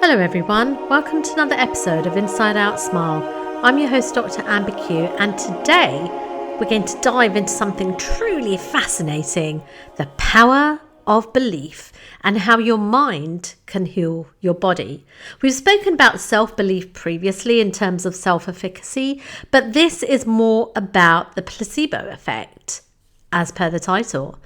Hello everyone, welcome to another episode of Inside Out Smile. I'm your host Dr. Amber Q, and today we're going to dive into something truly fascinating, the power of belief and how your mind can heal your body. We've spoken about self-belief previously in terms of self-efficacy, but this is more about the placebo effect, as per the title.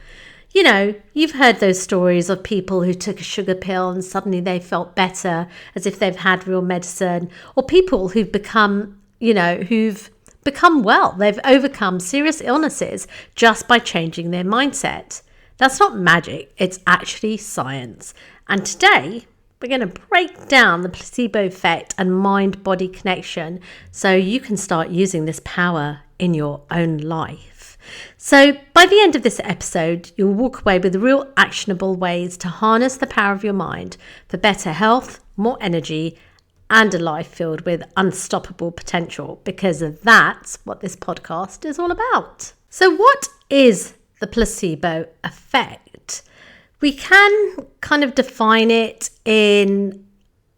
You know, you've heard those stories of people who took a sugar pill and suddenly they felt better as if they've had real medicine, or people who've become well. They've overcome serious illnesses just by changing their mindset. That's not magic, it's actually science. And today, we're going to break down the placebo effect and mind-body connection so you can start using this power in your own life. So by the end of this episode, you'll walk away with real actionable ways to harness the power of your mind for better health, more energy, and a life filled with unstoppable potential, because that's what this podcast is all about. So what is the placebo effect? We can kind of define it in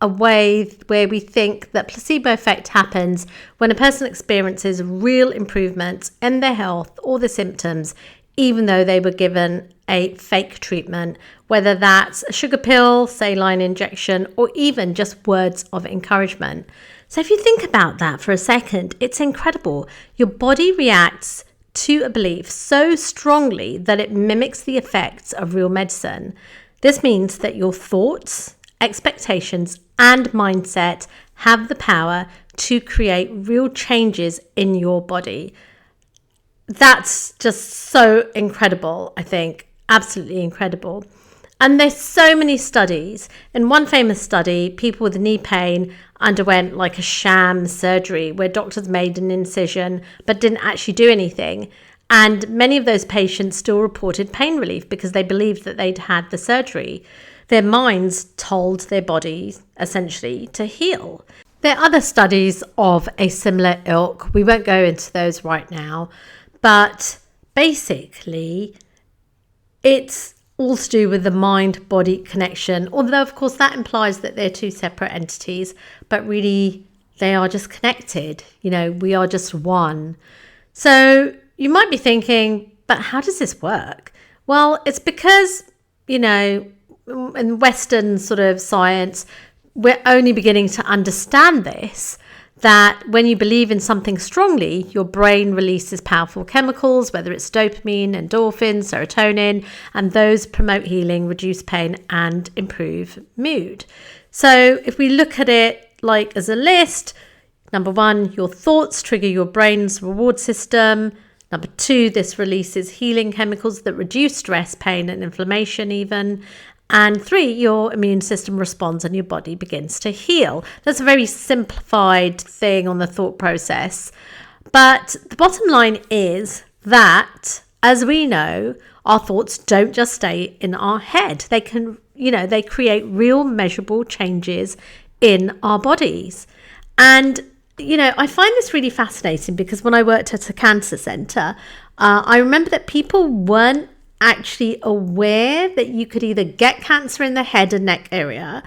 a way where we think that placebo effect happens when a person experiences real improvements in their health or the symptoms, even though they were given a fake treatment, whether that's a sugar pill, saline injection, or even just words of encouragement. So if you think about that for a second, it's incredible. Your body reacts to a belief so strongly that it mimics the effects of real medicine. This means that your thoughts, expectations, and mindset have the power to create real changes in your body. That's just so incredible, I think. Absolutely incredible. And there's so many studies. In one famous study, people with knee pain underwent like a sham surgery where doctors made an incision but didn't actually do anything. And many of those patients still reported pain relief because they believed that they'd had the surgery. Their minds told their bodies essentially to heal. There are other studies of a similar ilk. We won't go into those right now, but basically it's all to do with the mind-body connection, although of course that implies that they're two separate entities, but really they are just connected. You know, we are just one. So you might be thinking, but how does this work? Well, it's because, you know, in Western sort of science, we're only beginning to understand this, that when you believe in something strongly, your brain releases powerful chemicals, whether it's dopamine, endorphins, serotonin, and those promote healing, reduce pain, and improve mood. So if we look at it like as a list, number one, your thoughts trigger your brain's reward system. Number two, this releases healing chemicals that reduce stress, pain, and inflammation even. And three, your immune system responds and your body begins to heal. That's a very simplified thing on the thought process. But the bottom line is that, as we know, our thoughts don't just stay in our head. They can, they create real measurable changes in our bodies. And, I find this really fascinating because when I worked at a cancer center, I remember that people weren't actually aware that you could either get cancer in the head and neck area,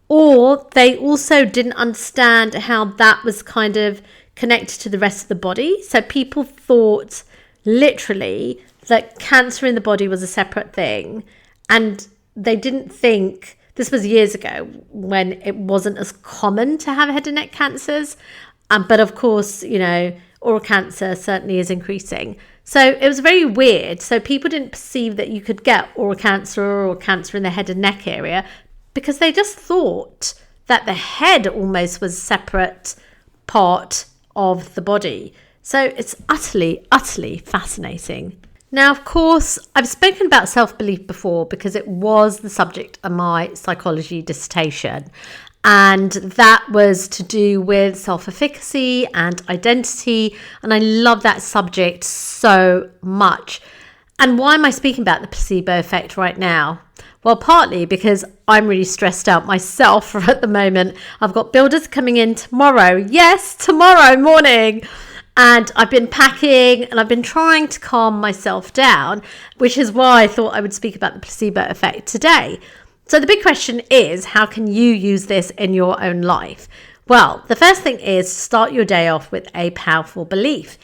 or they also didn't understand how that was kind of connected to the rest of the body. So people thought literally that cancer in the body was a separate thing, and they didn't think, this was years ago when it wasn't as common to have head and neck cancers, but of course, oral cancer certainly is increasing. So it was very weird. So people didn't perceive that you could get oral cancer or cancer in the head and neck area because they just thought that the head almost was a separate part of the body. So it's utterly, utterly fascinating. Now, of course, I've spoken about self-belief before because it was the subject of my psychology dissertation. And that was to do with self-efficacy and identity. And I love that subject so much. And why am I speaking about the placebo effect right now? Well, partly because I'm really stressed out myself at the moment. I've got builders coming in tomorrow. Yes, tomorrow morning. And I've been packing and I've been trying to calm myself down, which is why I thought I would speak about the placebo effect today. So the big question is, how can you use this in your own life? Well, the first thing is start your day off with a powerful belief.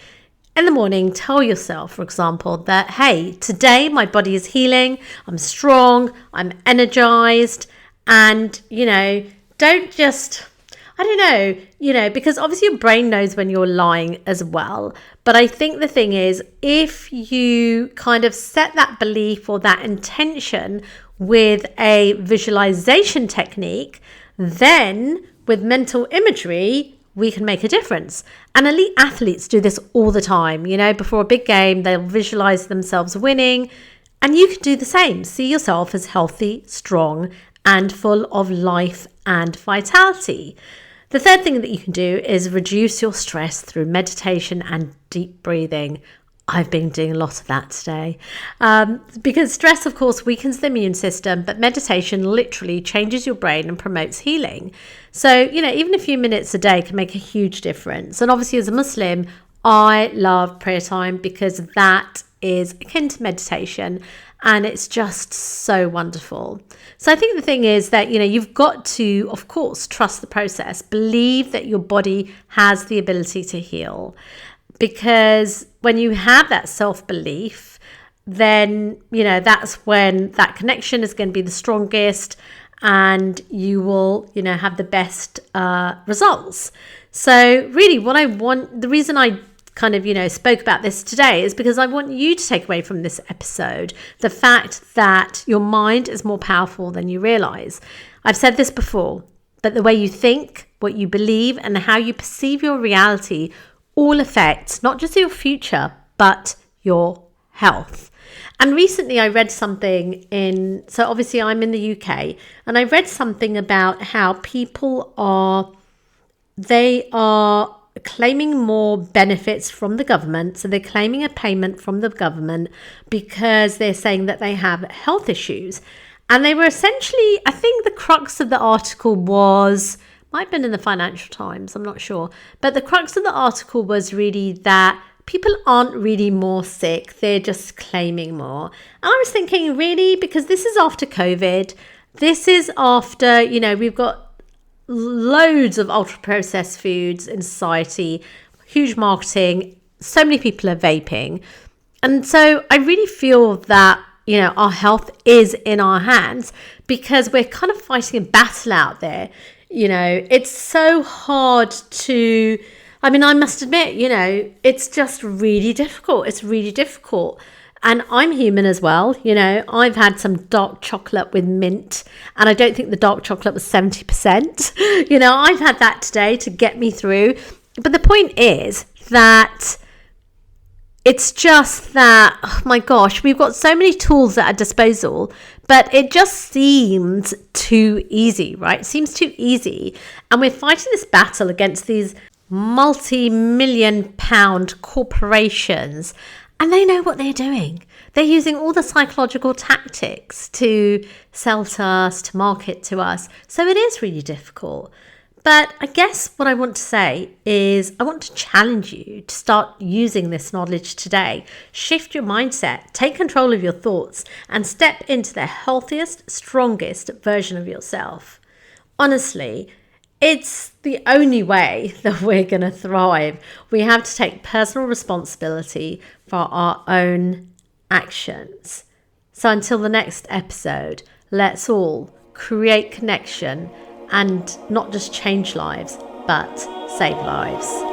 In the morning, tell yourself, for example, that, hey, today my body is healing, I'm strong, I'm energized, and, don't just, because obviously your brain knows when you're lying as well. But I think the thing is, if you kind of set that belief or that intention with a visualization technique, then with mental imagery, we can make a difference. And elite athletes do this all the time. Before a big game, they'll visualize themselves winning. And you can do the same. See yourself as healthy, strong, and full of life and vitality. The third thing that you can do is reduce your stress through meditation and deep breathing. I've been doing a lot of that today because stress, of course, weakens the immune system, but meditation literally changes your brain and promotes healing. So, even a few minutes a day can make a huge difference. And obviously, as a Muslim, I love prayer time because that is akin to meditation and it's just so wonderful. So I think the thing is that, you've got to, of course, trust the process, believe that your body has the ability to heal. Because when you have that self-belief, then, that's when that connection is going to be the strongest and you will, have the best results. So really the reason I kind of, spoke about this today is because I want you to take away from this episode the fact that your mind is more powerful than you realize. I've said this before, but the way you think, what you believe, and how you perceive your reality all affects not just your future, but your health. And recently I read something so obviously I'm in the UK, and I read something about how people are claiming more benefits from the government. So they're claiming a payment from the government because they're saying that they have health issues. And they were essentially, I think the crux of the article might have been in the Financial Times, I'm not sure. But the crux of the article was really that people aren't really more sick, they're just claiming more. And I was thinking, really? Because this is after COVID. This is after, we've got loads of ultra-processed foods in society, huge marketing, so many people are vaping. And so I really feel that, our health is in our hands because we're kind of fighting a battle out there. It's so hard I must admit, it's just really difficult. It's really difficult. And I'm human as well. I've had some dark chocolate with mint and I don't think the dark chocolate was 70%. I've had that today to get me through. But the point is that it's just that, oh my gosh, we've got so many tools at our disposal, but it just seems too easy, right? It seems too easy. And we're fighting this battle against these multi-million pound corporations, and they know what they're doing. They're using all the psychological tactics to sell to us, to market to us. So it is really difficult. But I guess what I want to say is I want to challenge you to start using this knowledge today. Shift your mindset, take control of your thoughts, and step into the healthiest, strongest version of yourself. Honestly, it's the only way that we're going to thrive. We have to take personal responsibility for our own actions. So until the next episode, let's all create connection and not just change lives, but save lives.